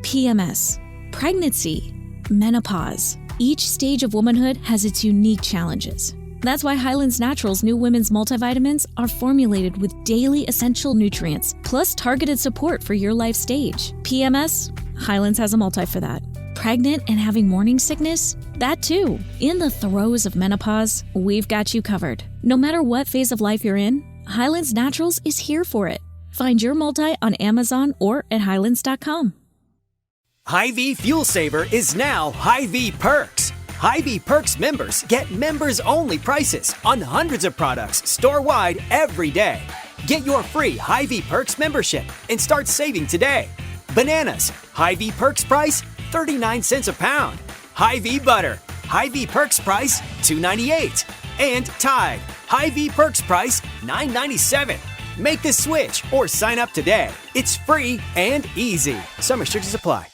PMS, pregnancy, menopause. Each stage of womanhood has its unique challenges. That's why Highlands Naturals' new women's multivitamins are formulated with daily essential nutrients, plus targeted support for your life stage. PMS, Highlands has a multi for that. Pregnant and having morning sickness? That too. In the throes of menopause, we've got you covered. No matter what phase of life you're in, Highlands Naturals is here for it. Find your multi on Amazon or at highlands.com. Hy-Vee Fuel Saver is now Hy-Vee Perks. Hy-Vee Perks members get members-only prices on hundreds of products store-wide every day. Get your free Hy-Vee Perks membership and start saving today. Bananas, Hy-Vee Perks price, 39 cents a pound. Hy-Vee Butter, Hy-Vee Perks price, $2.98. And Tide, Hy-Vee Perks price, $9.97. Make the switch or sign up today. It's free and easy. Some restrictions apply.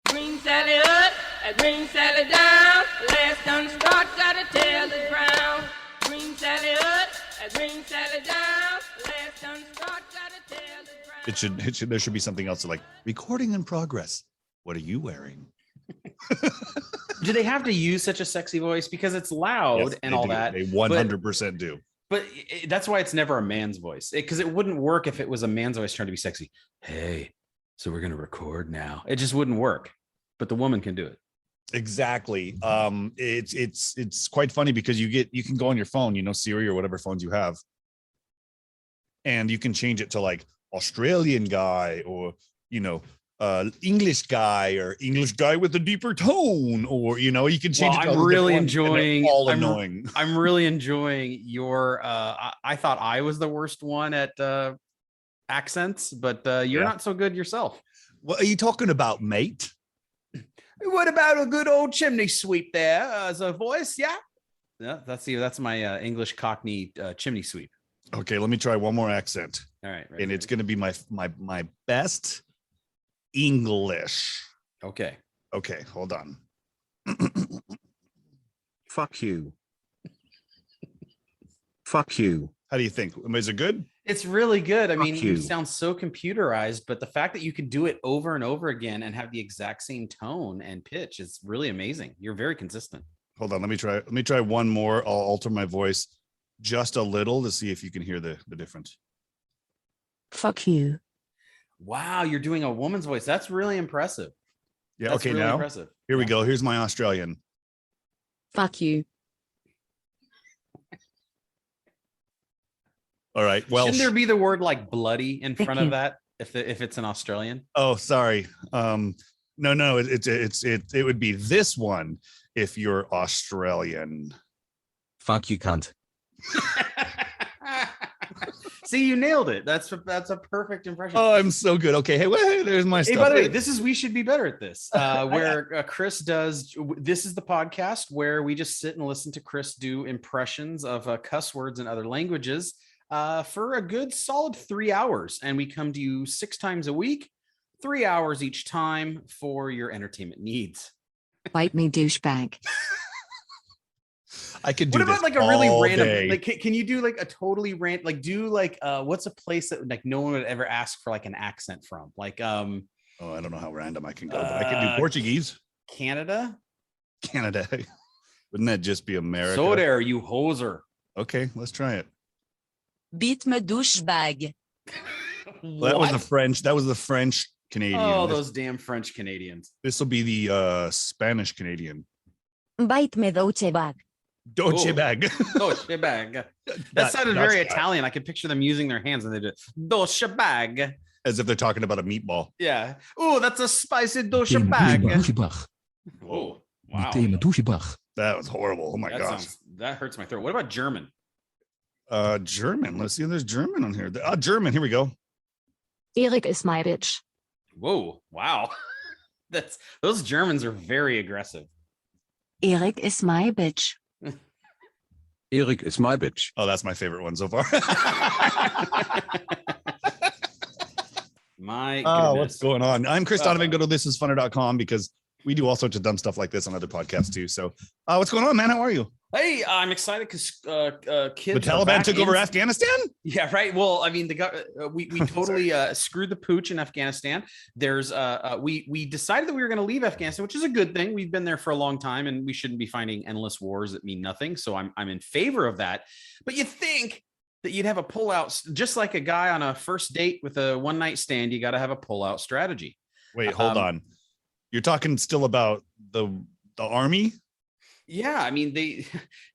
Green Sally up, green Sally down. Last done start, gotta tell the ground. Green Sally up, green Sally down. Last done start, gotta tell the ground. There should be something else like recording in progress. What are you wearing? Do they have to use such a sexy voice because it's loud and all that? They 100% do. But that's why it's never a man's voice, because it wouldn't work if it was a man's voice trying to be sexy. Hey, so we're going to record now. It just wouldn't work, but the woman can do it. Exactly. It's quite funny because you can go on your phone, Siri or whatever phones you have, and you can change it to like Australian guy or, English guy or English guy with a deeper tone, or you can change it to I'm really enjoying annoying. I'm really enjoying your I thought I was the worst one at accents, but you're not so good yourself. What are you talking about, mate? What about a good old chimney sweep there as a voice? Yeah, that's my English Cockney chimney sweep. Okay, let me try one more accent. All right, and it's going to be my best English. Okay, hold on. Fuck you. Fuck you. How do you think? Is it good? It's really good. I mean, you. you sound so computerized, but the fact that you can do it over and over again and have the exact same tone and pitch is really amazing. You're very consistent. Hold on, let me try one more. I'll alter my voice just a little to see if you can hear the difference. Fuck you. Wow, you're doing a woman's voice. That's really impressive. Yeah, That's okay, really now impressive. Here we go. Here's my Australian. Fuck you. All right. Well, shouldn't there be the word like bloody in front you. of that if it's an Australian? Oh, sorry. No, it would be this one if you're Australian. Fuck you, cunt. See, you nailed it. That's a perfect impression. Oh, I'm so good. Okay, hey, there's my stuff. Hey, by the way, we should be better at this. Where Chris does. This is the podcast where we just sit and listen to Chris do impressions of cuss words in other languages for a good solid 3 hours, and we come to you 6 times a week, 3 hours each time for your entertainment needs. Bite me, douchebag. I could do. What about this like a really all random? day. Like, can you do like a totally random? Like, do like what's a place that like no one would ever ask for like an accent from? Like, oh, I don't know how random I can go, but I can do Portuguese. Canada. Wouldn't that just be America? So there, you hoser. Okay, let's try it. Beat me, douchebag. Well, that was the French. That was the French Canadian. Oh, those damn French Canadians. This will be the Spanish Canadian. Bite me, douchebag. Dolce bag. Dolce bag. That sounded very Italian. I could picture them using their hands and they do dolce bag. As if they're talking about a meatball. Yeah. Oh, that's a spicy dolce bag. Oh, wow. That was horrible. Oh my gosh. That hurts my throat. What about German? German. Let's see if there's German on here. German. Here we go. Erik is my bitch. Whoa. Wow. Those Germans are very aggressive. Erik is my bitch. Erik is my bitch. Oh, that's my favorite one so far. My goodness. What's going on? I'm Chris Donovan. Go to thisisfunner.com because We do all sorts of dumb stuff like this on other podcasts too. So, what's going on, man? How are you? Hey, I'm excited because kids. The Taliban took over Afghanistan? Yeah, right. Well, I mean, we totally screwed the pooch in Afghanistan. There's we decided that we were going to leave Afghanistan, which is a good thing. We've been there for a long time, and we shouldn't be fighting endless wars that mean nothing. So I'm in favor of that. But you think that you'd have a pullout, just like a guy on a first date with a one night stand. You got to have a pullout strategy. Wait, hold on. You're talking still about the army? Yeah, I mean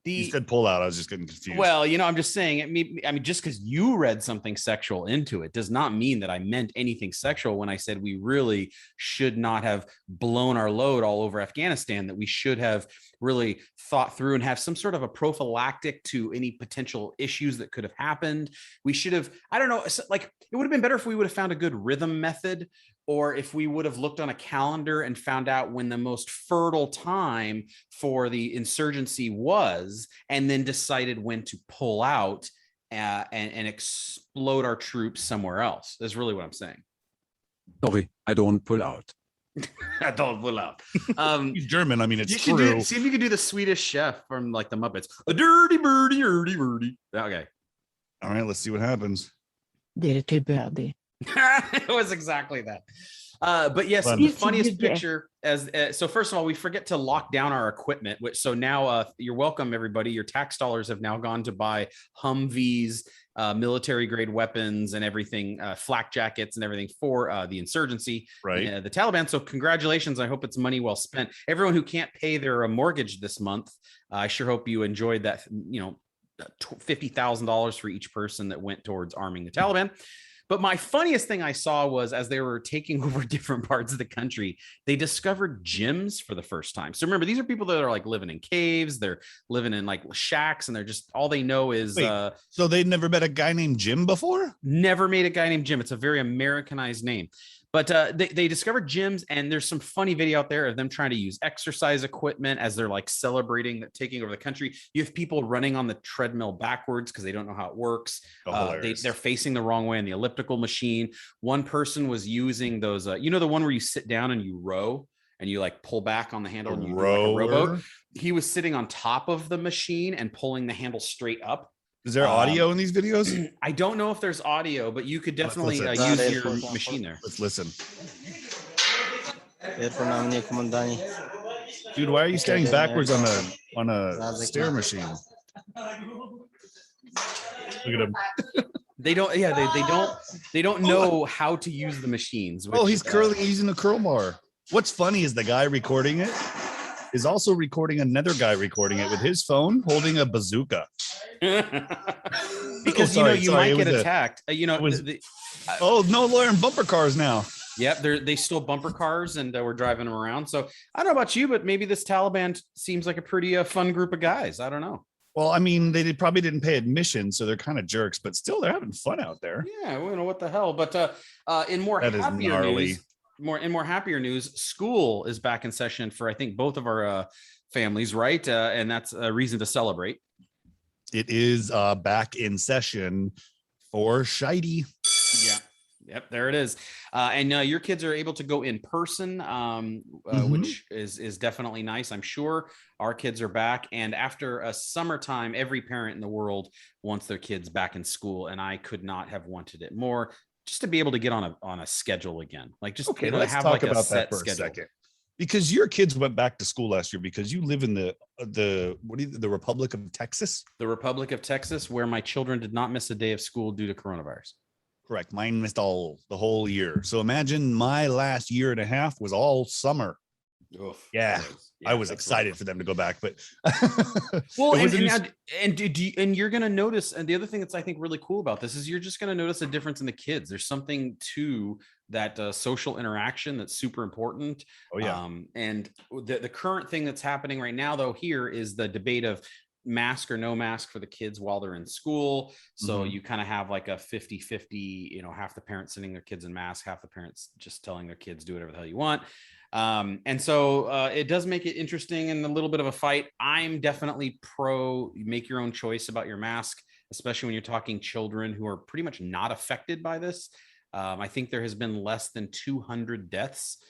You said pull out. I was just getting confused. Well, I'm just saying I mean, just because you read something sexual into it does not mean that I meant anything sexual when I said we really should not have blown our load all over Afghanistan, that we should have really thought through and have some sort of a prophylactic to any potential issues that could have happened. We should have, I don't know, like it would have been better if we would have found a good rhythm method, or if we would have looked on a calendar and found out when the most fertile time for the insurgency was, and then decided when to pull out and explode our troops somewhere else. That's really what I'm saying. Sorry, I don't pull out. I don't pull out. He's German. I mean, it's you true. see if you can do the Swedish chef from like the Muppets. A dirty birdie, dirty birdie. Okay. All right, let's see what happens. Dirty birdie. It was exactly that. But yes, the funniest picture so first of all, we forget to lock down our equipment, so now you're welcome, everybody. Your tax dollars have now gone to buy Humvees, military grade weapons and everything, flak jackets and everything for the insurgency, right? The Taliban. So congratulations. I hope it's money well spent. Everyone who can't pay their mortgage this month, I sure hope you enjoyed that, $50,000 for each person that went towards arming the Taliban. But my funniest thing I saw was as they were taking over different parts of the country, they discovered gyms for the first time. So remember, these are people that are like living in caves. They're living in like shacks, and they're just, all they know is. Wait, so they'd never met a guy named Jim before? Never made a guy named Jim. It's a very Americanized name. But they discovered gyms, and there's some funny video out there of them trying to use exercise equipment as they're like celebrating taking over the country. You have people running on the treadmill backwards because they don't know how it works. They're facing the wrong way on the elliptical machine. One person was using those, the one where you sit down and you row and you like pull back on the handle and you do like a rowboat. He was sitting on top of the machine and pulling the handle straight up. Is there audio in these videos? I don't know if there's audio, but you could definitely use your machine there. Let's listen. Dude, why are you standing backwards on a stair machine? Look at him. They don't. Yeah, they don't know how to use the machines. Oh, he's using a curl bar. What's funny is the guy recording it is also recording another guy recording it with his phone holding a bazooka. Because you might get attacked. No, they're in bumper cars now. Yep, they stole bumper cars and we're driving them around. So I don't know about you, but maybe this Taliban seems like a pretty fun group of guys. I don't know. Well, I mean, they probably didn't pay admission, so they're kind of jerks, but still, they're having fun out there. Yeah, we don't know what the hell. But in more happier news, school is back in session for I think both of our families, right? And that's a reason to celebrate. It is back in session for Scheide. Yeah. Yep, there it is. And your kids are able to go in person, which is definitely nice. I'm sure our kids are back. And after a summertime, every parent in the world wants their kids back in school. And I could not have wanted it more, just to be able to get on a schedule again. Like just let's have talk like about a set that for schedule. a second. Because your kids went back to school last year because you live in the Republic of Texas? The Republic of Texas, where my children did not miss a day of school due to coronavirus. Correct. Mine missed the whole year. So imagine my last year and a half was all summer. Oof. Yeah, I was excited for them to go back, but well, and you're going to notice, and the other thing that's I think really cool about this is you're just going to notice a difference in the kids. There's something to that social interaction that's super important. Oh yeah. And the current thing that's happening right now, though, here is the debate of mask or no mask for the kids while they're in school. So you kind of have like a 50-50, half the parents sending their kids in masks, half the parents just telling their kids do whatever the hell you want. And so it does make it interesting and a little bit of a fight. I'm definitely pro make your own choice about your mask, especially when you're talking children who are pretty much not affected by this. I think there has been less than 200 deaths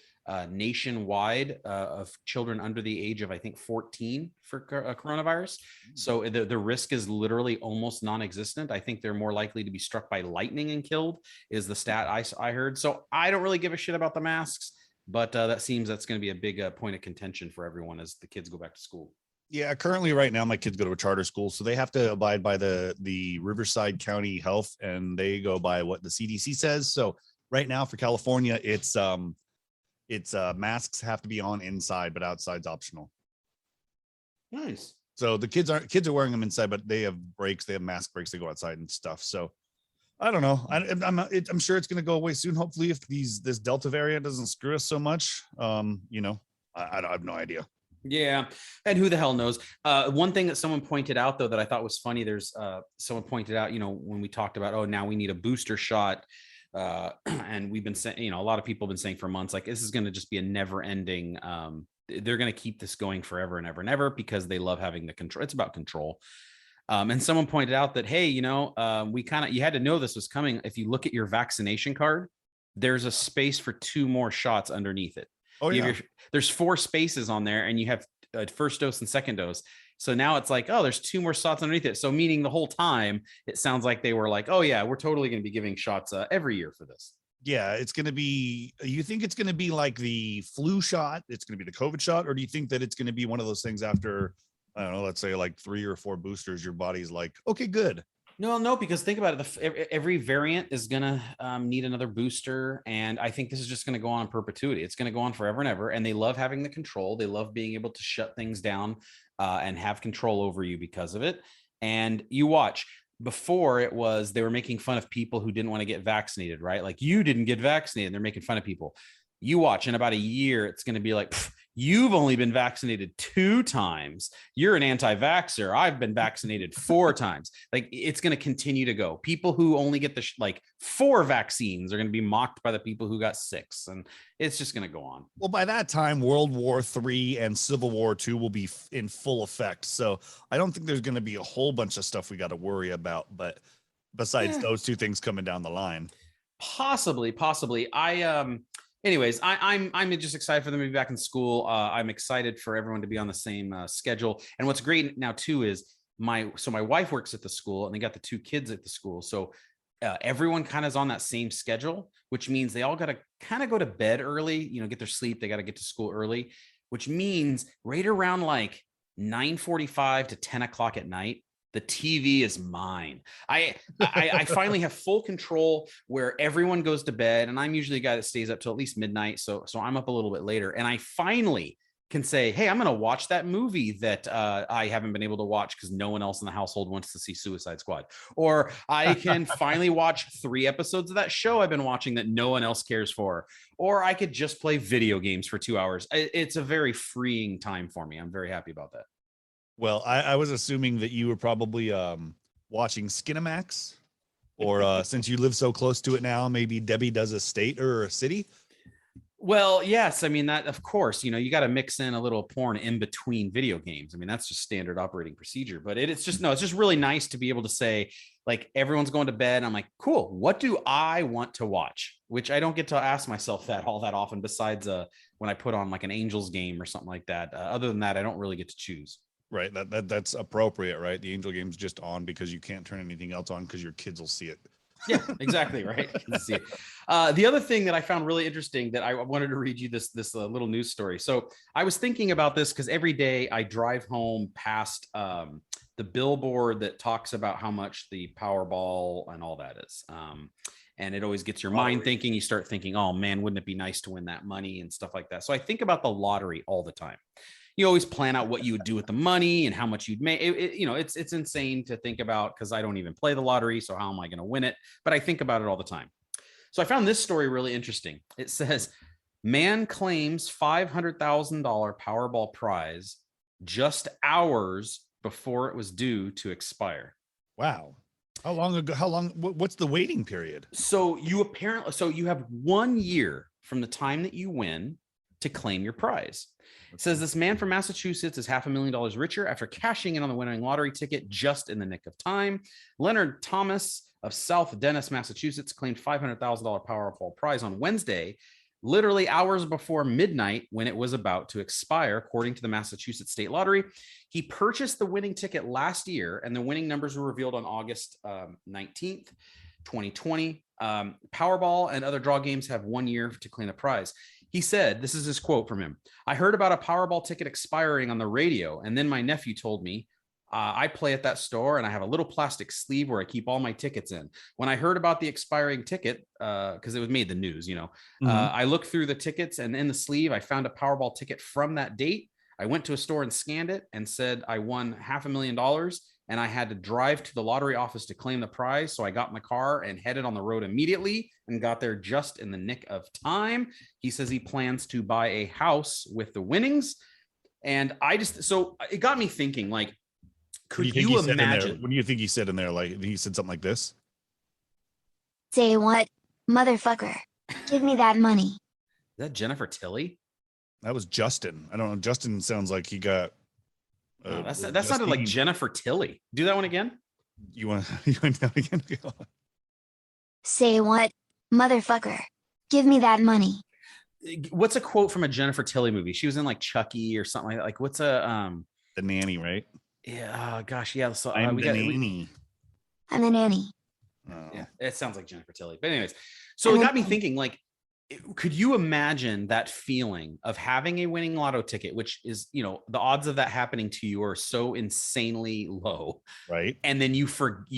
nationwide of children under the age of, I think, 14 for coronavirus. So the risk is literally almost non-existent. I think they're more likely to be struck by lightning and killed is the stat I heard. So I don't really give a shit about the masks, but that's going to be a big point of contention for everyone as the kids go back to school. Yeah, currently right now my kids go to a charter school, so they have to abide by the Riverside County Health, and they go by what the CDC says. So right now for California, it's masks have to be on inside, but outside's optional. Nice. So the kids are wearing them inside, but they have breaks, they have mask breaks, they go outside and stuff. So I don't know. I'm sure it's going to go away soon. Hopefully, if this Delta variant doesn't screw us so much, I have no idea. Yeah. And who the hell knows? One thing that someone pointed out, though, that I thought was funny, there's someone pointed out, when we talked about, oh, now we need a booster shot. And we've been saying, a lot of people have been saying for months, like, this is going to just be a never ending. They're going to keep this going forever and ever and ever because they love having the control. It's about control. And someone pointed out that, hey, you had to know this was coming. If you look at your vaccination card, there's a space for 2 more shots underneath it. Oh, yeah. There's 4 spaces on there, and you have first dose and second dose. So now it's like, oh, there's 2 more shots underneath it. So meaning the whole time, it sounds like they were like, oh yeah, we're totally going to be giving shots every year for this. Yeah, it's going to be, you think it's going to be like the flu shot? It's going to be the COVID shot? Or do you think that it's going to be one of those things after, I don't know, let's say like 3 or 4 boosters, your body's like, okay, good. No, because think about it. Every variant is going to need another booster. And I think this is just going to go on in perpetuity. It's going to go on forever and ever. And they love having the control. They love being able to shut things down and have control over you because of it. And you watch. Before it was, they were making fun of people who didn't want to get vaccinated, right? Like, you didn't get vaccinated. They're making fun of people. You watch, in about a year, it's going to be like, you've only been vaccinated 2 times. You're an anti-vaxxer. I've been vaccinated 4 times. Like, it's going to continue to go. People who only get 4 vaccines are going to be mocked by the people who got 6. And it's just going to go on. Well, by that time, World War III and Civil War II will be in full effect. So I don't think there's going to be a whole bunch of stuff we got to worry about. But besides those 2 things coming down the line. Possibly. Anyways, I'm just excited for them to be back in school. I'm excited for everyone to be on the same schedule. And what's great now too is my wife works at the school, and they got the 2 kids at the school. So everyone kind of is on that same schedule, which means they all got to kind of go to bed early, get their sleep. They got to get to school early, which means right around like 9:45 to 10 o'clock at night, the TV is mine. I finally have full control where everyone goes to bed, and I'm usually a guy that stays up till at least midnight. So I'm up a little bit later, and I finally can say, hey, I'm going to watch that movie that I haven't been able to watch because no one else in the household wants to see Suicide Squad. Or I can finally watch 3 episodes of that show I've been watching that no one else cares for. Or I could just play video games for 2 hours. It's a very freeing time for me. I'm very happy about that. Well, I was assuming that you were probably watching Skinamax, or since you live so close to it now, maybe Debbie does a state or a city. Well, yes. I mean, that, of course, you got to mix in a little porn in between video games. I mean, that's just standard operating procedure, but it's just really nice to be able to say, like, everyone's going to bed. I'm like, cool. What do I want to watch? Which I don't get to ask myself that all that often, besides when I put on like an Angels game or something like that. Other than that, I don't really get to choose. Right. That's appropriate, right? The Angel game's just on because you can't turn anything else on because your kids will see it. Yeah, exactly. Right. See it. The other thing that I found really interesting that I wanted to read you this little news story. So I was thinking about this because every day I drive home past the billboard that talks about how much the Powerball and all that is. And it always gets your mind thinking. You start thinking, oh man, wouldn't it be nice to win that money and stuff like that. So I think about the lottery all the time. You always plan out what you would do with the money and how much you'd make. It's insane to think about because I don't even play the lottery. So how am I going to win it? But I think about it all the time. So I found this story really interesting. It says, man claims $500,000 Powerball prize just hours before it was due to expire. Wow. How long? What's the waiting period? So you have 1 year from the time that you win to claim your prize. It says this man from Massachusetts is $500,000 richer after cashing in on the winning lottery ticket just in the nick of time. Leonard Thomas of South Dennis, Massachusetts, claimed $500,000 Powerball prize on Wednesday literally hours before midnight when it was about to expire, according to the Massachusetts State Lottery. He purchased the winning ticket last year, and the winning numbers were revealed on August 19th, 2020. Powerball and other draw games have 1 year to claim the prize. He said, this is his quote from him: "I heard about a Powerball ticket expiring on the radio, and then my nephew told me. I play at that store, and I have a little plastic sleeve where I keep all my tickets in. When I heard about the expiring ticket, because it was made the news, I looked through the tickets, and in the sleeve, I found a Powerball ticket from that date. I went to a store and scanned it and said I won $500,000, and I had to drive to the lottery office to claim the prize. So I got in the car and headed on the road immediately and got there just in the nick of time." He says he plans to buy a house with the winnings. And so it got me thinking, like, could you imagine? What do you think he said in there? Like, he said something like this? Say what, motherfucker? Give me that money. Is that Jennifer Tilly? That was Justin. I don't know. Justin sounds like he got. That sounded like Jennifer Tilly. Do that one again. You want that again? Say what, motherfucker? Give me that money. What's a quote from a Jennifer Tilly movie? She was in like Chucky or something like that. Like, what's a The Nanny, right? Yeah. Gosh. Yeah. So I'm we the got. nanny. I'm the nanny. Yeah, it sounds like Jennifer Tilly. But anyways, so it got me thinking, like, could you imagine that feeling of having a winning lotto ticket, which is, the odds of that happening to you are so insanely low, right? And then you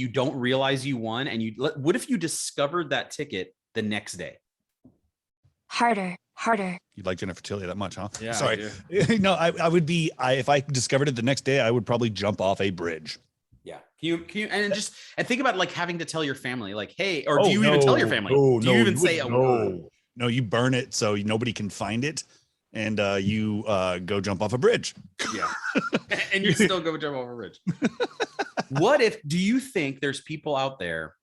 don't realize you won, and what if you discovered that ticket the next day? Harder. You like Jennifer Tilly that much, huh? Yeah. Sorry. No, I would be. If I discovered it the next day, I would probably jump off a bridge. Yeah. Can you and think about like having to tell your family, like, hey, or do you even tell your family? Do you even say a word? No, you burn it so nobody can find it, and you go jump off a bridge. Yeah. And you still go jump off a bridge. Do you think there's people out there?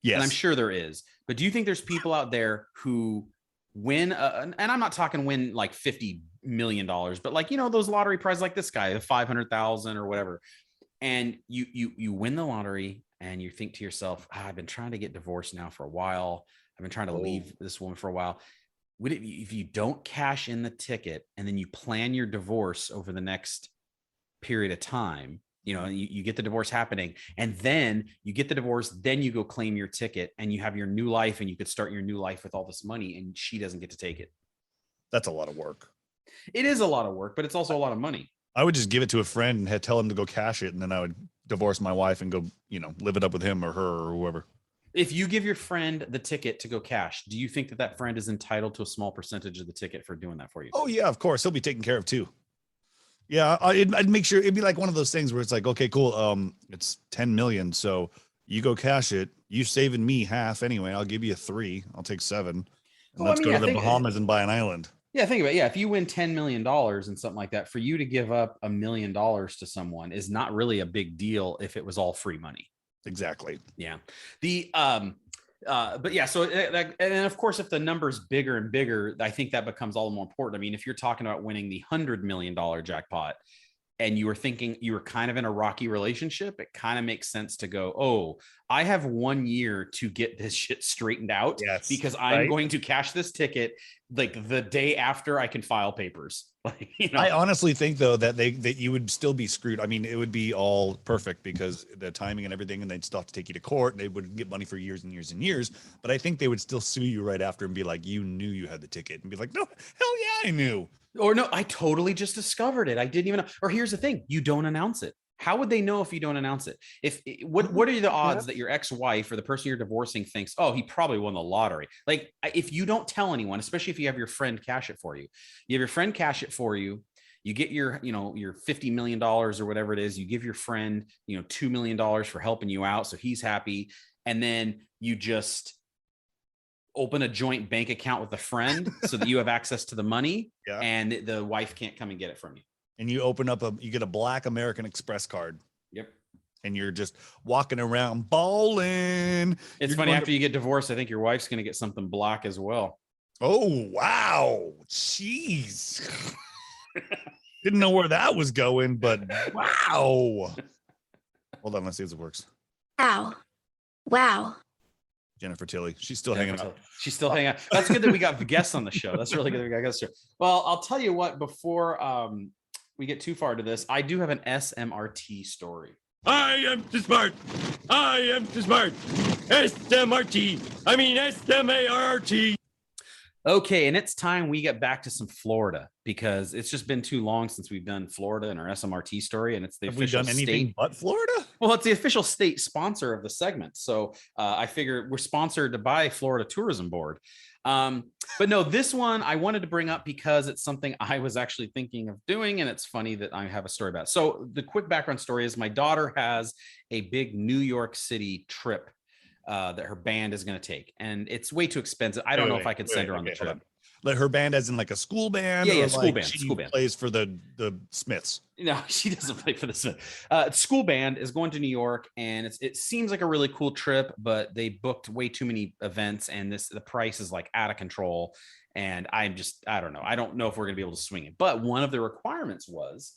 Yes. And I'm sure there is, but do you think there's people out there who win, and I'm not talking win like $50 million, but like, those lottery prizes like this guy, the 500,000 or whatever. And you win the lottery and you think to yourself, I've been trying to get divorced now for a while. I've been trying to leave this woman for a while. If you don't cash in the ticket and then you plan your divorce over the next period of time, you get the divorce happening, and then you get the divorce, then you go claim your ticket and you have your new life, and you could start your new life with all this money, and she doesn't get to take it. That's a lot of work. It is a lot of work, but it's also a lot of money. I would just give it to a friend and tell him to go cash it, and then I would divorce my wife and go, live it up with him or her or whoever. If you give your friend the ticket to go cash, do you think that friend is entitled to a small percentage of the ticket for doing that for you? Oh yeah, of course. He'll be taken care of too. Yeah, I'd make sure it'd be like one of those things where it's like, okay, cool. It's 10 million. So you go cash it. You saving me half anyway. I'll give you 3. I'll take 7. And let's go to the Bahamas and buy an island. Yeah, think about it. Yeah, if you win $10 million and something like that, for you to give up $1 million to someone is not really a big deal if it was all free money. Exactly. Yeah. But yeah, so and of course, if the number's bigger and bigger, I think that becomes all the more important. I mean, if you're talking about winning the $100 million jackpot and you were thinking you were kind of in a rocky relationship, it kind of makes sense to go, oh, I have 1 year to get this shit straightened out, because I'm going to cash this ticket like the day after I can file papers. Like, I honestly think though that you would still be screwed. I mean, it would be all perfect because the timing and everything, and they'd still have to take you to court, and they would get money for years and years and years. But I think they would still sue you right after and be like, you knew you had the ticket, and be like, no, hell yeah, I knew. Or no, I totally just discovered it. I didn't even know. Or here's the thing, you don't announce it. How would they know if you don't announce it? What are the odds that your ex-wife or the person you're divorcing thinks, oh, he probably won the lottery? Like, if you don't tell anyone, especially if you have your friend cash it for you, you have your friend cash it for you, you get your $50 million or whatever it is, you give your friend, $2 million for helping you out, so he's happy. And then you just open a joint bank account with a friend so that you have access to the money, and the wife can't come and get it from you. And you you get a black American Express card. Yep. And you're just walking around balling. It's funny, after you get divorced, I think your wife's going to get something black as well. Oh, wow. Jeez. Didn't know where that was going, but wow. Hold on, let's see if it works. Ow. Wow. Jennifer Tilly. She's still hanging out. She's still hanging out. That's good that we got guests on the show. That's really good that we got guests here. Well, I'll tell you what, before we get too far to this, I do have an SMRT story. I am too smart. I am too smart. SMRT. I mean SMART. Okay, and it's time we get back to some Florida because it's just been too long since we've done Florida in our SMRT story, and it's the official Have we done anything state. but Florida? Well, it's the official state sponsor of the segment, so I figure we're sponsored by Florida Tourism Board. But no, this one I wanted to bring up because it's something I was actually thinking of doing, and it's funny that I have a story about it. So the quick background story is my daughter has a big New York City trip that her band is going to take, and it's way too expensive. I don't know if I could send her on the trip. Like her band as in like a school band? Yeah, or school like band. She School band plays for the Smiths. No, she doesn't play for the Smiths. School band is going to New York, and it seems like a really cool trip, but they booked way too many events, and the price is like out of control. And I don't know. I don't know if we're going to be able to swing it. But one of the requirements was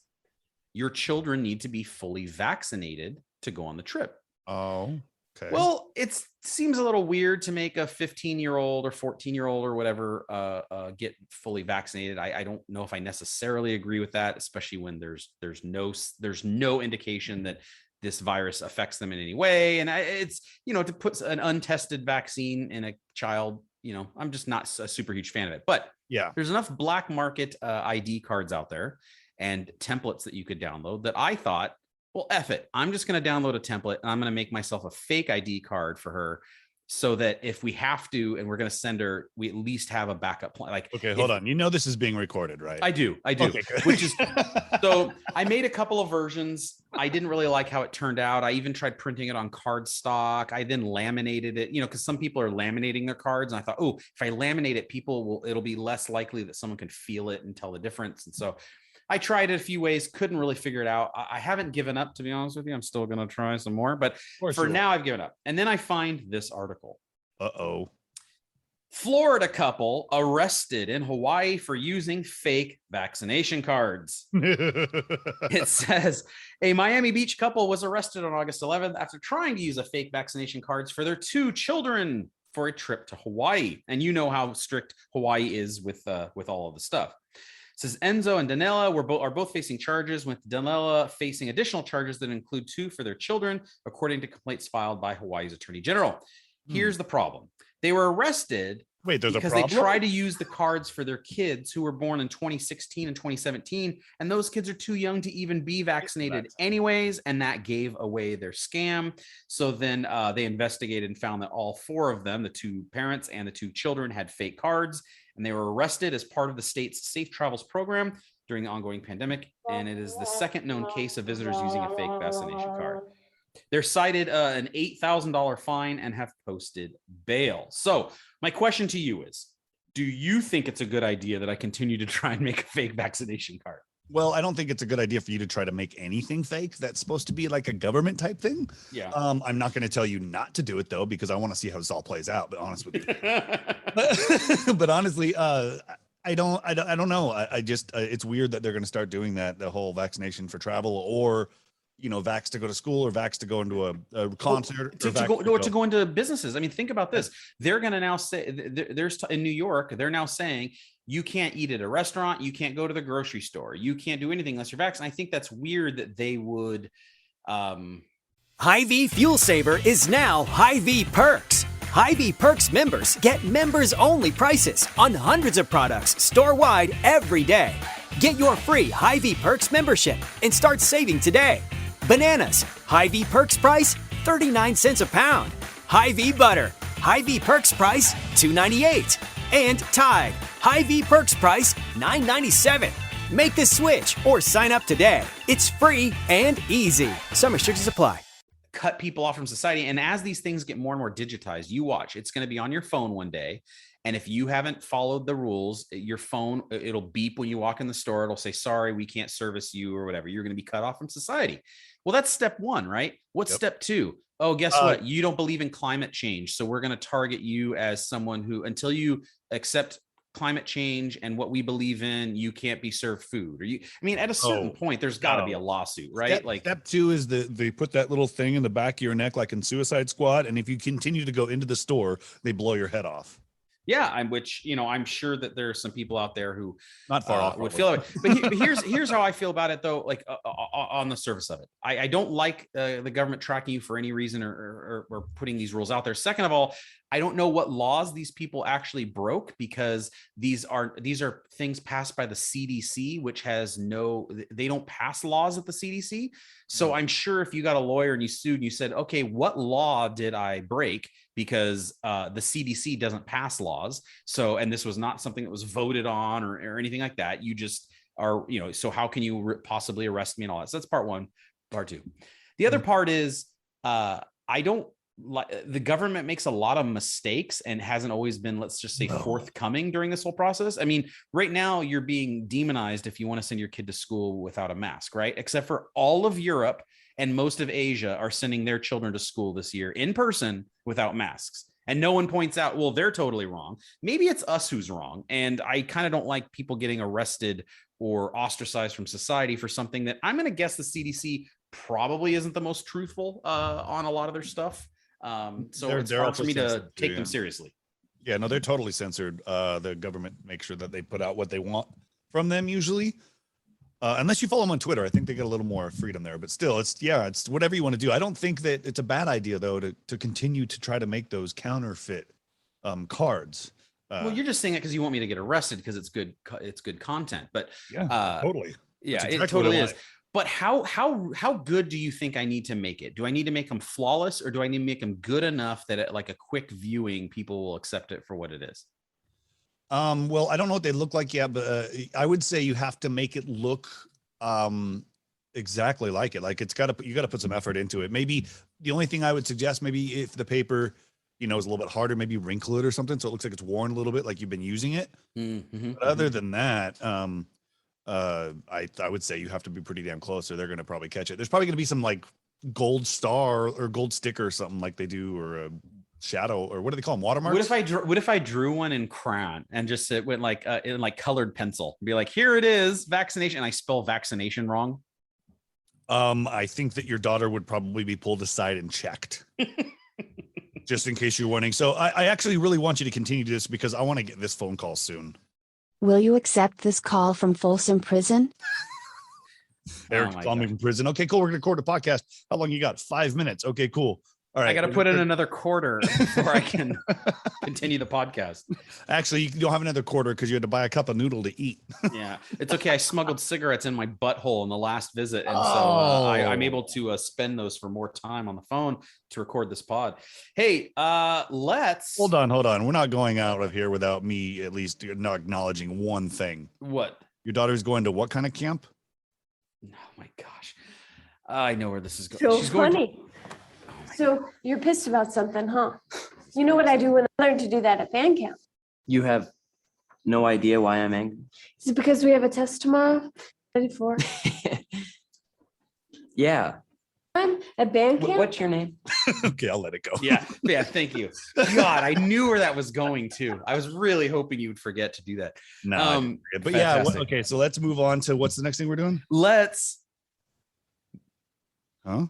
your children need to be fully vaccinated to go on the trip. Oh, okay. Well, it seems a little weird to make a 15-year-old or 14-year-old or whatever get fully vaccinated. I don't know if I necessarily agree with that, especially when there's no indication that this virus affects them in any way. And it's, to put an untested vaccine in a child, I'm just not a super huge fan of it. But yeah, there's enough black market ID cards out there and templates that you could download that I thought, well, F it. I'm just going to download a template and I'm going to make myself a fake ID card for her so that if we have to, and we're going to send her, we at least have a backup plan. Like, okay, hold on. This is being recorded, right? I do. Okay, Which is, so I made a couple of versions. I didn't really like how it turned out. I even tried printing it on cardstock. I then laminated it, because some people are laminating their cards. And I thought, oh, if I laminate it, it'll be less likely that someone can feel it and tell the difference. And so I tried it a few ways, couldn't really figure it out. I haven't given up, to be honest with you. I'm still going to try some more, but for now I've given up. And then I find this article. Uh-oh. Florida couple arrested in Hawaii for using fake vaccination cards. It says a Miami Beach couple was arrested on August 11th after trying to use a fake vaccination cards for their 2 children for a trip to Hawaii. And you know how strict Hawaii is with all of the stuff. It says Enzo and Danella are both facing charges, with Danella facing additional charges that include 2 for their children, according to complaints filed by Hawaii's Attorney General. Here's the problem. They were arrested because they tried to use the cards for their kids who were born in 2016 and 2017, and those kids are too young to even be vaccinated anyways, and that gave away their scam. So then they investigated and found that all 4 of them, the 2 parents and the 2 children, had fake cards, and they were arrested as part of the state's Safe Travels program during the ongoing pandemic, and it is the second known case of visitors using a fake vaccination card. They're cited an $8,000 fine and have posted bail. So my question to you is, do you think it's a good idea that I continue to try and make a fake vaccination card? Well, I don't think it's a good idea for you to try to make anything fake. That's supposed to be like a government type thing. Yeah. I'm not going to tell you not to do it though, because I want to see how this all plays out. But honest with you, but honestly, I don't know. I just it's weird that they're going to start doing that. The whole vaccination for travel, or vax to go to school, or vax to go into a concert, or to go into businesses. I mean, think about this. They're going to now say in New York, they're now saying you can't eat at a restaurant, you can't go to the grocery store, you can't do anything unless you're vaccinated. I think that's weird that they would. Hy-Vee Fuel Saver is now Hy-Vee Perks. Hy-Vee Perks members get members-only prices on hundreds of products store-wide every day. Get your free Hy-Vee Perks membership and start saving today. Bananas, Hy-Vee Perks price, 39 cents a pound. Hy-Vee Butter, Hy-Vee Perks price, $2.98. And Tide, Hy-Vee Perks price, $9.97. Make the switch or sign up today. It's free and easy. Some restrictions apply. Cut people off from society. And as these things get more and more digitized, you watch, it's going to be on your phone one day. And if you haven't followed the rules, your phone, it'll beep when you walk in the store. It'll say, sorry, we can't service you or whatever. You're going to be cut off from society. Well, that's step 1, right? What's step 2? Oh, guess what? You don't believe in climate change. So we're going to target you as someone who, until you accept climate change and what we believe in, you can't be served food. Or at a certain point, there's got to be a lawsuit, right? Step 2 is they put that little thing in the back of your neck, like in Suicide Squad, and if you continue to go into the store, they blow your head off. Yeah, I'm sure that there are some people out there who not far off would feel that way. But here's how I feel about it, though. Like on the surface of it, I don't like the government tracking you for any reason or putting these rules out there. Second of all, I don't know what laws these people actually broke, because these are things passed by the CDC, which they don't pass laws at the CDC. So I'm sure if you got a lawyer and you sued and you said, okay, what law did I break? Because the CDC doesn't pass laws. So, and this was not something that was voted on or anything like that. You just are, so how can you possibly arrest me and all that? So that's part one. Part two. The other part is the government makes a lot of mistakes and hasn't always been, let's just say, forthcoming during this whole process. I mean, right now you're being demonized if you want to send your kid to school without a mask, right? Except for all of Europe and most of Asia are sending their children to school this year in person without masks. And no one points out, well, they're totally wrong. Maybe it's us who's wrong. And I kind of don't like people getting arrested or ostracized from society for something that I'm going to guess the CDC probably isn't the most truthful on a lot of their stuff. So it's hard for me to take them seriously. Yeah, no, they're totally censored. The government makes sure that they put out what they want from them usually. Unless you follow them on Twitter, I think they get a little more freedom there, but still it's whatever you want to do. I don't think that it's a bad idea though, to continue to try to make those counterfeit cards. Well, you're just saying it because you want me to get arrested because it's good content, but totally. Yeah, it totally is. But how good do you think I need to make it? Do I need to make them flawless, or do I need to make them good enough that at like a quick viewing, people will accept it for what it is? Well, I don't know what they look like yet, but I would say you have to make it look exactly like it. Like you got to put some effort into it. Maybe the only thing I would suggest, maybe if the paper, is a little bit harder, maybe wrinkle it or something, so it looks like it's worn a little bit, like you've been using it. But other than that, I would say you have to be pretty damn close, or they're going to probably catch it. There's probably going to be some like gold star or gold sticker or something like they do, or a shadow, or what do they call them, watermarks? What if I drew one in crayon and just it went like in like colored pencil, be like, here it is, vaccination, and I spell vaccination wrong? I think that your daughter would probably be pulled aside and checked. Just in case you're wondering. So I actually really want you to continue this because I want to get this phone call soon. Will you accept this call from Folsom Prison? Eric, call me from prison. Okay, cool. We're going to record a podcast. How long you got? 5 minutes. Okay, cool. All right. I got to put in another quarter before I can continue the podcast. Actually, you don't have another quarter because you had to buy a cup of noodle to eat. Yeah, it's okay. I smuggled cigarettes in my butthole in the last visit. And so I'm able to spend those for more time on the phone to record this pod. Hey, let's... Hold on. We're not going out of here without me at least not acknowledging one thing. What? Your daughter's going to what kind of camp? Oh, my gosh. I know where this is going. So she's funny. So you're pissed about something, huh? You know what I do when I learned to do that at band camp? You have no idea why I'm angry? Is it because we have a test tomorrow? Ready for? Yeah. I'm at band camp. What's your name? Okay, I'll let it go. Yeah, thank you. God, I knew where that was going to. I was really hoping you would forget to do that. No, but fantastic. Okay, so let's move on to what's the next thing we're doing? Huh?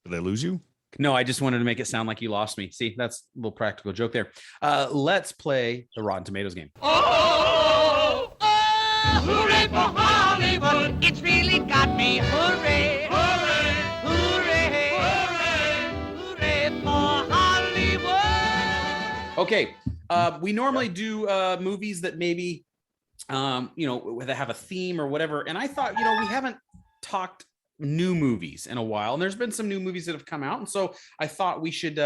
Did I lose you? No, I just wanted to make it sound like you lost me. See, that's a little practical joke there. Let's play the Rotten Tomatoes game. Oh, hooray for Hollywood. It's really got me. Hooray, hooray, hooray, hooray for Hollywood. Okay, we normally do movies that maybe, that have a theme or whatever. And I thought, we haven't talked new movies in a while, and there's been some new movies that have come out, and so I thought we should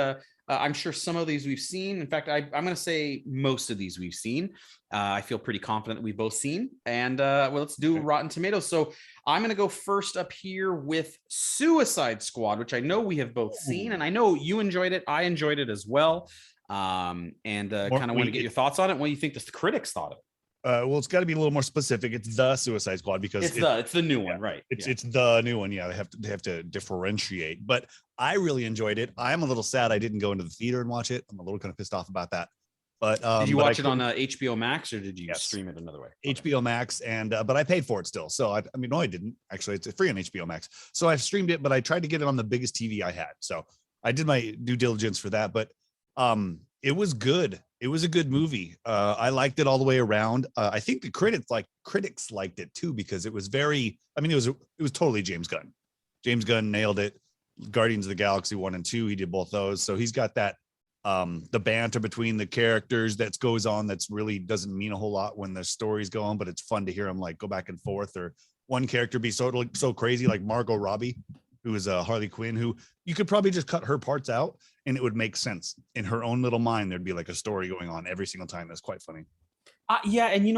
I'm sure some of these we've seen. In fact, I'm going to say most of these we've seen. I feel pretty confident that we've both seen, and let's do Rotten Tomatoes. So I'm going to go first up here with Suicide Squad, which I know we have both seen, and I know you enjoyed it. I enjoyed it as well, and kind of want to get your thoughts on it. What do you think the critics thought of it? Well, it's got to be a little more specific. It's the Suicide Squad because it's the new one, right? It's the new one. Yeah, they have to differentiate. But I really enjoyed it. I'm a little sad I didn't go into the theater and watch it. I'm a little kind of pissed off about that. But did you but watch it on HBO Max, or did you Yes. stream it another way? HBO Max, and but I paid for it still. So I mean, no, I didn't actually. It's free on HBO Max. So I've streamed it, but I tried to get it on the biggest TV I had. So I did my due diligence for that. But it was good. It was a good movie. I liked it all the way around. I think the critics liked it too, because it was very. I mean, it was totally James Gunn. James Gunn nailed it. Guardians of the Galaxy 1 and 2, he did both those. So he's got that. The banter between the characters that goes on that's really doesn't mean a whole lot when the story's going, but it's fun to hear them like go back and forth, or one character be so crazy like Margot Robbie, who is Harley Quinn, who you could probably just cut her parts out and it would make sense in her own little mind. There'd be like a story going on every single time. That's quite funny. Yeah, and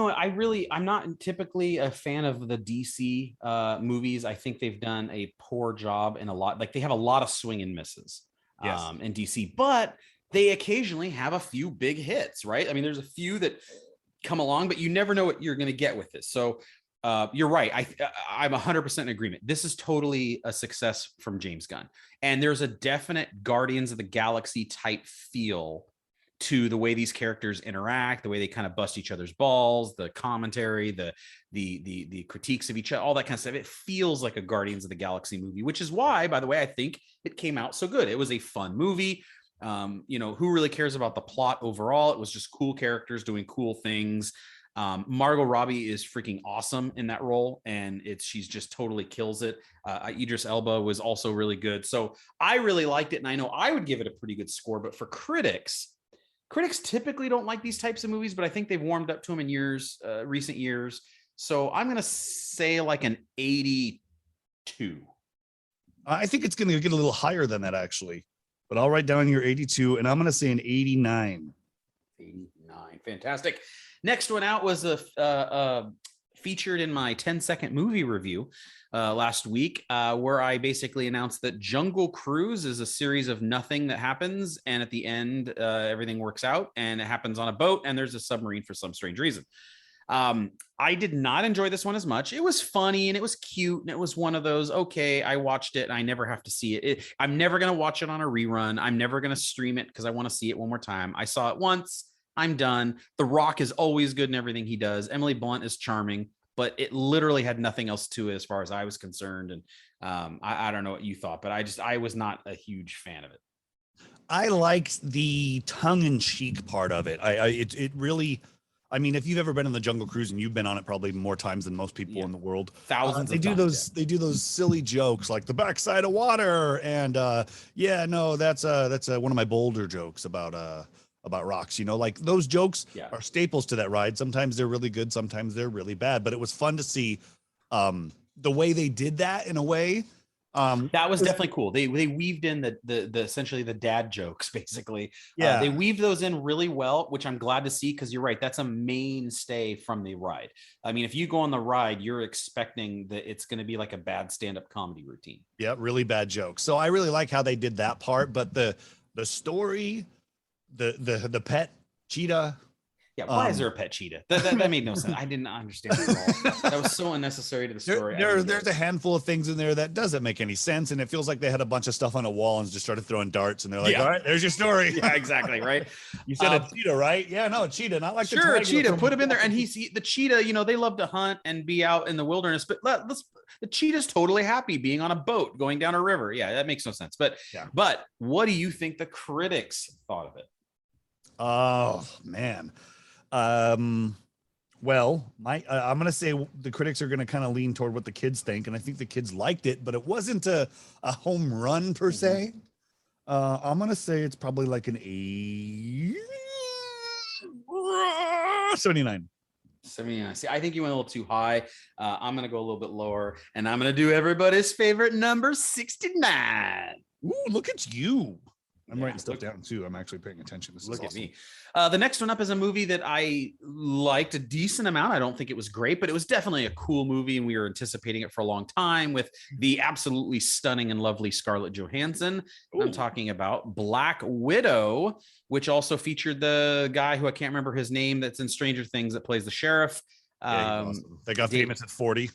I'm not typically a fan of the DC movies. I think they've done a poor job in a lot. Like they have a lot of swing and misses in DC, but they occasionally have a few big hits, right? I mean, there's a few that come along, but you never know what you're going to get with this. So you're right. I'm 100% in agreement. This is totally a success from James Gunn. And there's a definite Guardians of the Galaxy type feel to the way these characters interact, the way they kind of bust each other's balls, the commentary, the critiques of each other, all that kind of stuff. It feels like a Guardians of the Galaxy movie, which is why, by the way, I think it came out so good. It was a fun movie. Who really cares about the plot overall? It was just cool characters doing cool things. Margot Robbie is freaking awesome in that role, and she's just totally kills it. Idris Elba was also really good. So I really liked it, and I know I would give it a pretty good score, but for critics typically don't like these types of movies, but I think they've warmed up to them in recent years. So I'm going to say like an 82. I think it's going to get a little higher than that, actually. But I'll write down your 82, and I'm going to say an 89. 89. Fantastic. Next one out was featured in my 10-second movie review last week, where I basically announced that Jungle Cruise is a series of nothing that happens, and at the end, everything works out, and it happens on a boat, and there's a submarine for some strange reason. I did not enjoy this one as much. It was funny and it was cute, and it was one of those, okay, I watched it and I never have to see it. I'm never going to watch it on a rerun. I'm never going to stream it because I want to see it one more time. I saw it once. I'm done. The Rock is always good in everything he does. Emily Blunt is charming, but it literally had nothing else to it as far as I was concerned. And I don't know what you thought, but I was not a huge fan of it. I liked the tongue-in-cheek part of it. It really, I mean, if you've ever been on the Jungle Cruise, and you've been on it probably more times than most people in the world, thousands. They do those silly jokes like the backside of water, and that's one of my Boulder jokes about rocks. Like those jokes are staples to that ride. Sometimes they're really good, sometimes they're really bad. But it was fun to see the way they did that in a way. That was definitely cool. They weaved in the essentially the dad jokes, basically. Yeah, they weaved those in really well, which I'm glad to see, because you're right, that's a mainstay from the ride. I mean, if you go on the ride, you're expecting that it's going to be like a bad stand-up comedy routine. Yeah, really bad jokes. So I really like how they did that part, but the story, the pet cheetah. Yeah, why is there a pet cheetah? That made no sense. I didn't understand it at all. That was so unnecessary to the story. There's a handful of things in there that doesn't make any sense, and it feels like they had a bunch of stuff on a wall and just started throwing darts, and they're like, all right, there's your story. Yeah, exactly, right? You said a cheetah, right? Yeah, no, a cheetah, not like sure, a cheetah. Put him in there, and the cheetah, they love to hunt and be out in the wilderness, but the cheetah's totally happy being on a boat going down a river. Yeah, that makes no sense. But what do you think the critics thought of it? Oh, man. Well, I'm going to say the critics are going to kind of lean toward what the kids think. And I think the kids liked it, but it wasn't a home run per se. I'm going to say it's probably like an 79. 79. See, I think you went a little too high. I'm going to go a little bit lower, and I'm going to do everybody's favorite number, 69. Ooh, look at you. I'm writing stuff down too. I'm actually paying attention. This is awesome. At me. The next one up is a movie that I liked a decent amount. I don't think it was great, but it was definitely a cool movie, and we were anticipating it for a long time with the absolutely stunning and lovely Scarlett Johansson. I'm talking about Black Widow, which also featured the guy who I can't remember his name that's in Stranger Things that plays the sheriff. Awesome. They got famous at 40.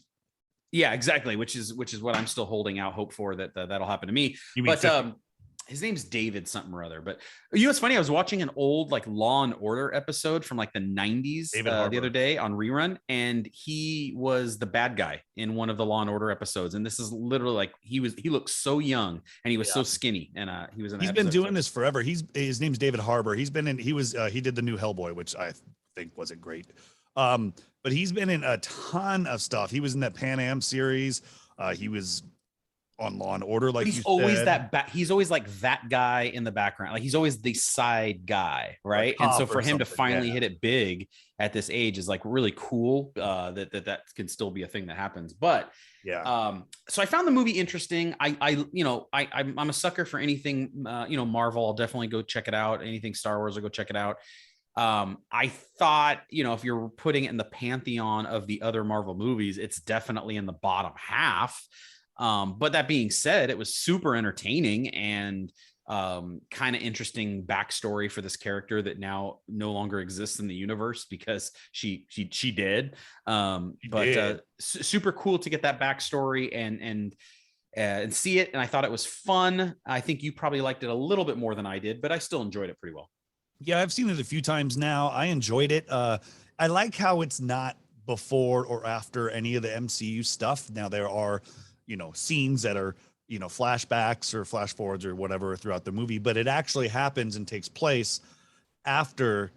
Yeah, exactly. Which is what I'm still holding out hope for that'll happen to me. You mean his name's David something or other. But you know, it's funny. I was watching an old like Law and Order episode from like the 90s the other day on rerun, and he was the bad guy in one of the Law and Order episodes. And this is literally like he looked so young and he was so skinny, and he was in. He's been doing this forever. His name's David Harbour. He did the new Hellboy, which I think wasn't great. But he's been in a ton of stuff. He was in that Pan Am series. He was on Law and Order, like he's always he's always like that guy in the background, like he's always the side guy, right? And so for him to finally hit it big at this age is like really cool. That can still be a thing that happens. But so I found the movie interesting. I'm a sucker for anything Marvel. I'll definitely go check it out. Anything Star Wars, I'll go check it out. I thought, if you're putting it in the pantheon of the other Marvel movies, it's definitely in the bottom half. But that being said, it was super entertaining and kind of interesting backstory for this character that now no longer exists in the universe because she did. Super cool to get that backstory and see it. And I thought it was fun. I think you probably liked it a little bit more than I did, but I still enjoyed it pretty well. Yeah, I've seen it a few times now. I enjoyed it. I like how it's not before or after any of the MCU stuff. Now there are scenes that are, flashbacks or flash forwards or whatever throughout the movie, but it actually happens and takes place after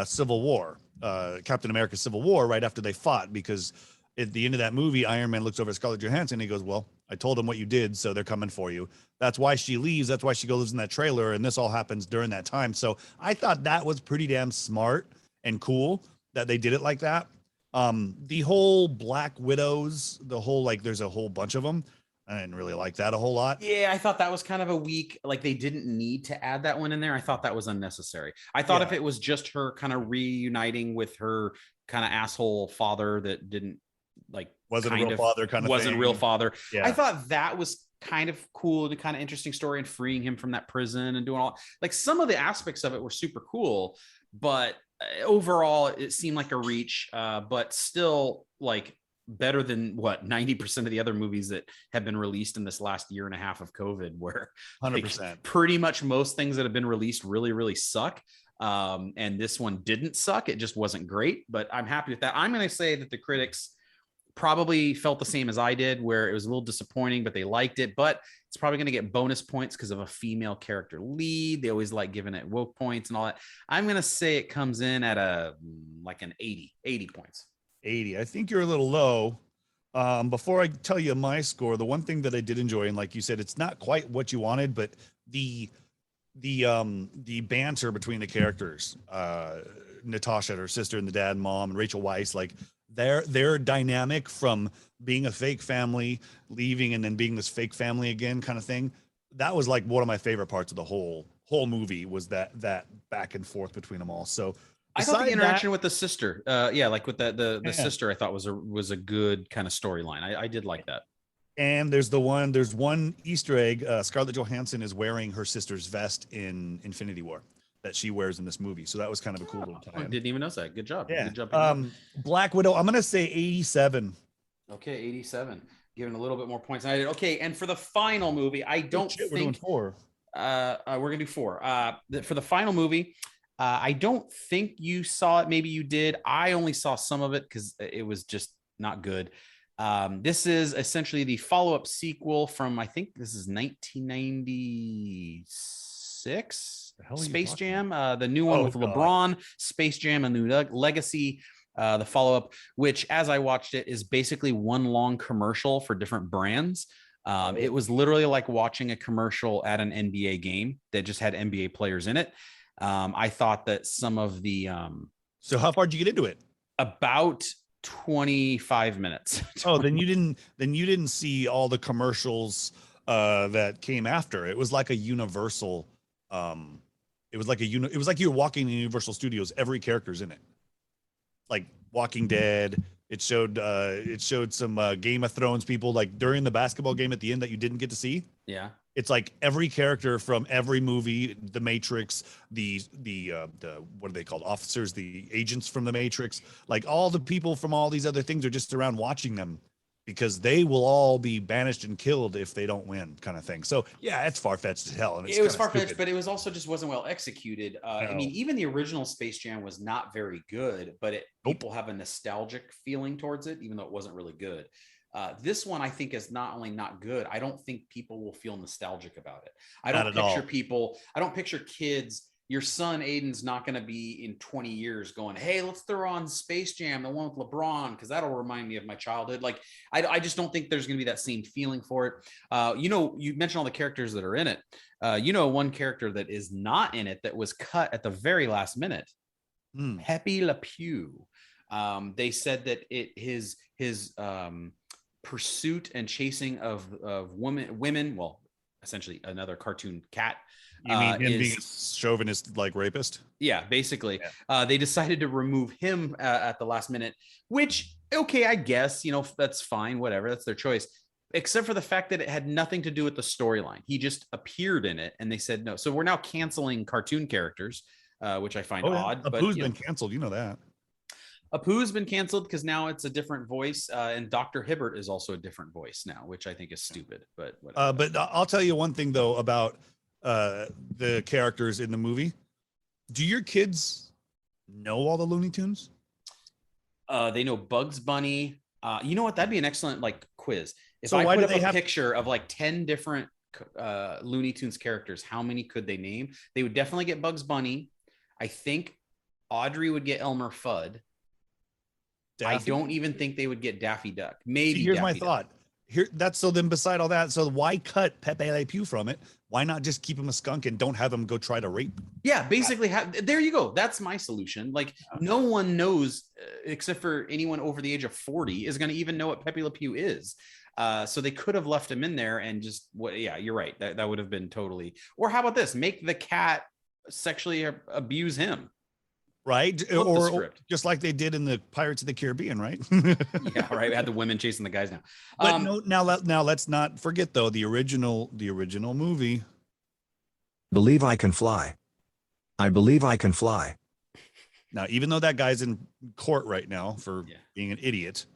Civil War, Captain America Civil War, right after they fought, because at the end of that movie, Iron Man looks over at Scarlett Johansson and he goes, well, I told them what you did, so they're coming for you. That's why she leaves. That's why she goes in that trailer. And this all happens during that time. So I thought that was pretty damn smart and cool that they did it like that. The whole Black Widows, there's a whole bunch of them. I didn't really like that a whole lot. Yeah, I thought that was kind of a weak, like they didn't need to add that one in there. I thought that was unnecessary. I thought if it was just her kind of reuniting with her kind of asshole father that didn't wasn't a real father kind of wasn't thing. Real father. Yeah. I thought that was kind of cool and kind of interesting story, and freeing him from that prison and doing all like some of the aspects of it were super cool, but overall it seemed like a reach, but still like better than 90% of the other movies that have been released in this last year and a half of COVID, where 100% pretty much most things that have been released really, really suck. And this one didn't suck. It just wasn't great, but I'm happy with that. I'm going to say that the critics probably felt the same as I did, where it was a little disappointing, but they liked it. But it's probably going to get bonus points because of a female character lead. They always like giving it woke points and all that. I'm going to say it comes in at an 80 points. 80. I think you're a little low. Before I tell you my score, the one thing that I did enjoy, and like you said, it's not quite what you wanted, but the banter between the characters, Natasha, her sister, and the dad and mom, and Rachel Weisz, like their dynamic from being a fake family, leaving, and then being this fake family again kind of thing. That was like one of my favorite parts of the whole movie, was that back and forth between them all. So I thought the interaction with the sister, like with the sister, I thought was a good kind of storyline. I did like that. And there's one Easter egg. Scarlett Johansson is wearing her sister's vest in Infinity War that she wears in this movie. So that was kind of a cool little time. I didn't even notice that. Good job. Yeah. Good job. Black Widow, I'm going to say 87. Okay, 87. Giving a little bit more points than I did. Okay, and for the final movie, I don't think... We're doing 4. We're going to do 4. For the final movie, I don't think you saw it. Maybe you did. I only saw some of it because it was just not good. This is essentially the follow-up sequel from, I think this is 1996, Space Jam, the new one with LeBron, Space Jam, A New Legacy, the follow-up, which as I watched it is basically one long commercial for different brands. It was literally like watching a commercial at an NBA game that just had NBA players in it. I thought that some of the... So how far did you get into it? About 25 minutes. Oh, then you didn't see all the commercials that came after. It was like a Universal. It was like you were walking in Universal Studios. Every character's in it. Like Walking Dead. It showed some Game of Thrones people, like during the basketball game at the end that you didn't get to see. Yeah. It's like every character from every movie, The Matrix, the what are they called? Officers, the agents from The Matrix, like all the people from all these other things are just around watching them. because they will all be banished and killed if they don't win, kind of thing. So yeah, it's far-fetched as hell. And it was far-fetched, but it was also just wasn't well executed. I mean, even the original Space Jam was not very good, but people have a nostalgic feeling towards it, even though it wasn't really good. This one I think is not only not good, I don't think people will feel nostalgic about it. I don't picture kids. Your son Aiden's not going to be in 20 years going, hey, let's throw on Space Jam, the one with LeBron, because that'll remind me of my childhood. Like, I just don't think there's going to be that same feeling for it. You mentioned all the characters that are in it. One character that is not in it that was cut at the very last minute, Pepe Le Pew. They said that his pursuit and chasing of women, well, essentially another cartoon cat. You mean him being a chauvinist, like rapist? Yeah, basically. Yeah. They decided to remove him at the last minute, which, okay, I guess, that's fine, whatever, that's their choice. Except for the fact that it had nothing to do with the storyline. He just appeared in it, and they said no. So we're now canceling cartoon characters, which I find odd. Apu's been canceled, you know that. Apu's been canceled because now it's a different voice, and Dr. Hibbert is also a different voice now, which I think is stupid. But whatever. But I'll tell you one thing though about the characters in the movie. Do your kids know all the Looney Tunes? They know Bugs Bunny. You know what? That'd be an excellent quiz. If I put up a picture of 10 different Looney Tunes characters, how many could they name? They would definitely get Bugs Bunny. I think Audrey would get Elmer Fudd. Daffy? I don't even think they would get Daffy Duck. Maybe. See, here's Daffy my thought. Then beside all that, so why cut Pepe Le Pew from it? Why not just keep him a skunk and don't have him go try to rape? Yeah, basically, there you go. That's my solution. No one knows, except for anyone over the age of 40, is going to even know what Pepe Le Pew is. So they could have left him in there and just, yeah, you're right. That would have been totally. Or how about this? Make the cat sexually abuse him. Right, or just like they did in the Pirates of the Caribbean, right? Yeah, right. We had the women chasing the guys now. But now let's not forget though the original movie. Believe I can fly. I believe I can fly. Now, even though that guy's in court right now for being an idiot,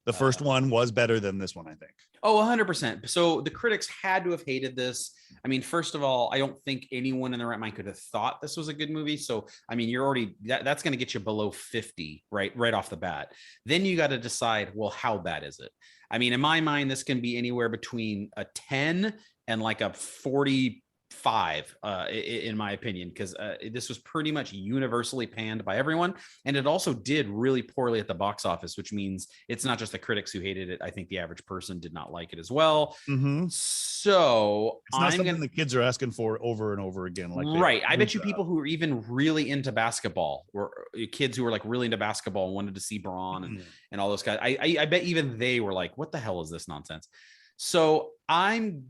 the first one was better than this one, I think. Oh, 100%. So the critics had to have hated this. I mean, first of all, I don't think anyone in their right mind could have thought this was a good movie. So, I mean, you're already, that's going to get you below 50, right off the bat. Then you got to decide, well, how bad is it? I mean, in my mind, this can be anywhere between a 10 and a 45, in my opinion, because this was pretty much universally panned by everyone. And it also did really poorly at the box office, which means it's not just the critics who hated it. I think the average person did not like it as well. Mm-hmm. So it's not something the kids are asking for over and over again. Right. I bet you people who are even really into basketball, or kids who were really into basketball and wanted to see Braun and all those guys. I bet even they were like, what the hell is this nonsense? So I'm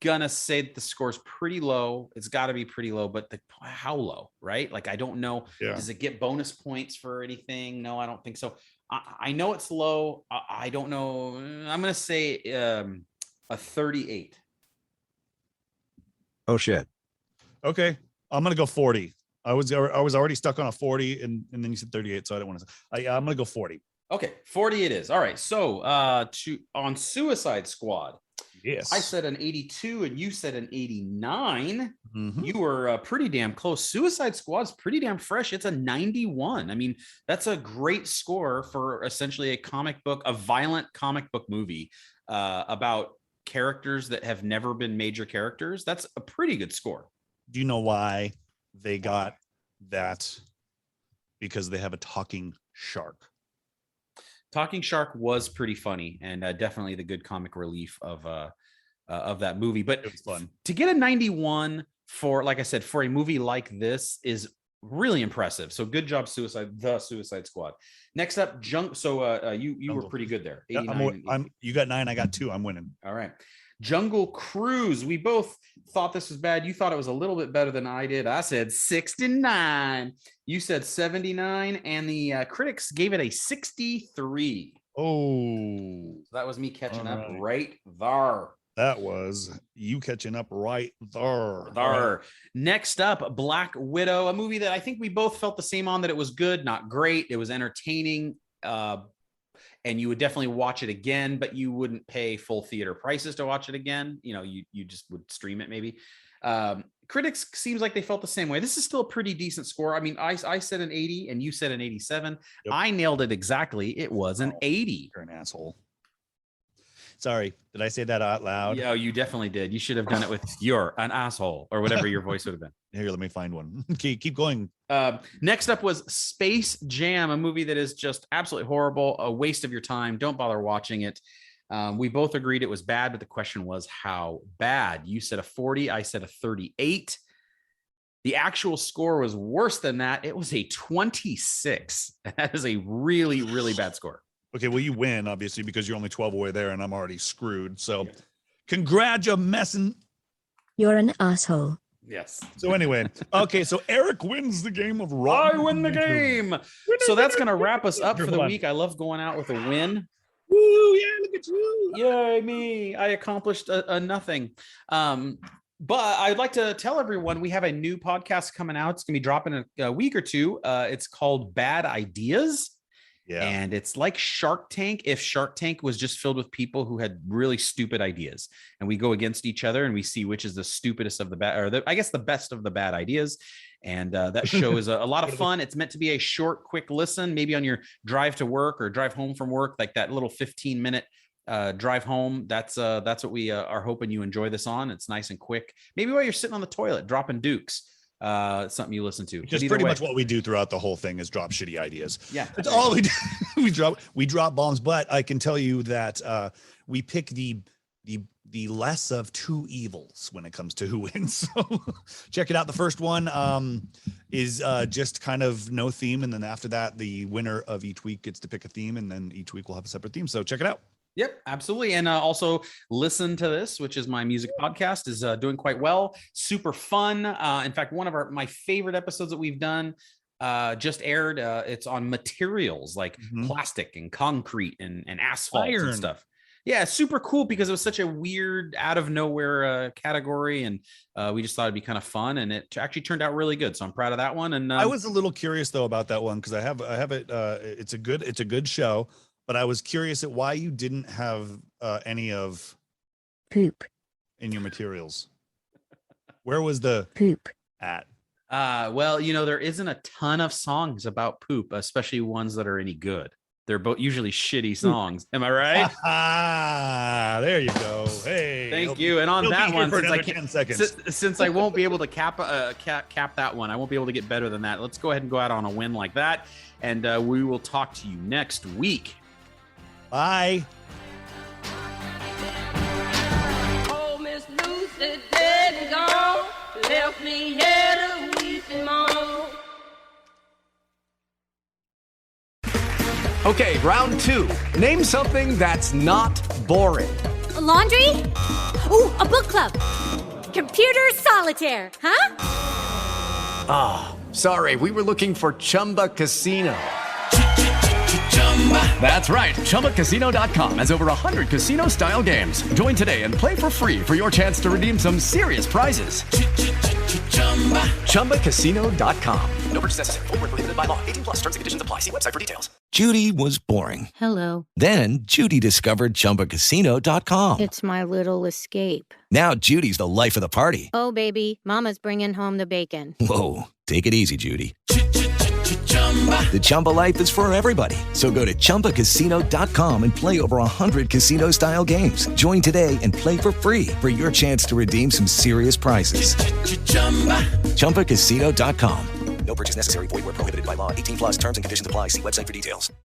gonna say that the score's pretty low. It's got to be pretty low, but how low, right? I don't know. Yeah. Does it get bonus points for anything? No, I don't think so. I know it's low. I don't know. I'm gonna say a 38. Oh shit. Okay, I'm gonna go 40. I was already stuck on a 40, and then you said 38, so I don't want to. I'm gonna go 40. Okay, 40 it is. All right. So on Suicide Squad. Yes. I said an 82 and you said an 89. Mm-hmm. You were pretty damn close. Suicide Squad's pretty damn fresh. It's a 91. I mean, that's a great score for essentially a violent comic book movie about characters that have never been major characters. That's a pretty good score. Do you know why they got that? Because they have a talking shark. Talking Shark was pretty funny and definitely the good comic relief of that movie. But it was fun to get a 91 for, like I said, for a movie like this is really impressive. So good job, The Suicide Squad. Next up, So you were pretty good there. 89, you got 9, I got 2. I'm winning. All right. Jungle Cruise. We both thought this was bad. You thought it was a little bit better than I did. I said 69. You said 79, and the critics gave it a 63. Oh, so that was me catching up right there. That was you catching up right there. Right. Next up, Black Widow, a movie that I think we both felt the same on, that it was good, not great. It was entertaining. and you would definitely watch it again, but you wouldn't pay full theater prices to watch it again. You know, you just would stream it maybe. Critics seems like they felt the same way. This is still a pretty decent score. I mean, I said an 80 and you said an 87. Yep. I nailed it exactly. It was an 80. You're an asshole. Sorry, did I say that out loud? Yeah, you definitely did. You should have done it with "you're an asshole" or whatever your voice would have been. Here, let me find one. Okay, keep going. Next up was Space Jam, a movie that is just absolutely horrible, a waste of your time. Don't bother watching it. We both agreed it was bad, but the question was how bad. You said a 40, I said a 38. The actual score was worse than that. It was a 26. That is a really, really bad score. Okay, well, you win, obviously, because you're only 12 away there, and I'm already screwed. So, congratulations. You're an asshole. Yes. So anyway, okay, so Eric wins the game of Rock. I win the game. So that's going to wrap us up for the week. I love going out with a win. Woo, yeah, look at you. Yay, me. I accomplished a nothing. But I'd like to tell everyone we have a new podcast coming out. It's going to be dropping in a week or two. It's called Bad Ideas. Yeah. And it's like Shark Tank if Shark Tank was just filled with people who had really stupid ideas, and we go against each other and we see which is the stupidest of the bad, or I guess the best of the bad ideas. And that show is a lot of fun. It's meant to be a short, quick listen, maybe on your drive to work or drive home from work, like that little 15-minute drive home. That's what we are hoping you enjoy this on. It's nice and quick. Maybe while you're sitting on the toilet dropping dukes. Something you listen to. Just pretty much what we do throughout the whole thing is drop shitty ideas. Yeah, that's all we do. we drop bombs. But I can tell you that we pick the less of two evils when it comes to who wins. So check it out. The first one is just kind of no theme, and then after that, the winner of each week gets to pick a theme, and then each week we'll have a separate theme. So check it out. Yep, absolutely. And also Listen to This, which is my music podcast, is doing quite well. Super fun. In fact, one of my favorite episodes that we've done just aired. It's on materials like plastic and concrete and asphalt and stuff. Yeah, super cool because it was such a weird, out of nowhere category, and we just thought it'd be kind of fun, and it actually turned out really good. So I'm proud of that one. And I was a little curious though about that one because I have it. It's a good show. But I was curious at why you didn't have any of poop in your materials. Where was the poop at? Well, there isn't a ton of songs about poop, especially ones that are any good. They're both usually shitty songs. Am I right? There you go. Hey, thank you. And on that one, since I won't be able to cap that one, I won't be able to get better than that. Let's go ahead and go out on a win like that, and we will talk to you next week. Bye. Oh, Miss Lucy dead and gone, left me here to weep and moan. Okay, round two. Name something that's not boring. A laundry? Ooh, a book club. Computer solitaire, huh? Ah, sorry, we were looking for Chumba Casino. That's right. ChumbaCasino.com has over 100 casino-style games. Join today and play for free for your chance to redeem some serious prizes. ChumbaCasino.com. No purchase necessary. Void where prohibited by law. 18+ terms and conditions apply. See website for details. Judy was boring. Hello. Then Judy discovered ChumbaCasino.com. It's my little escape. Now Judy's the life of the party. Oh, baby, mama's bringing home the bacon. Whoa, take it easy, Judy. The Chumba life is for everybody. So go to ChumbaCasino.com and play over 100 casino-style games. Join today and play for free for your chance to redeem some serious prizes. ChumbaCasino.com. No purchase necessary. Void where prohibited by law. 18+ terms and conditions apply. See website for details.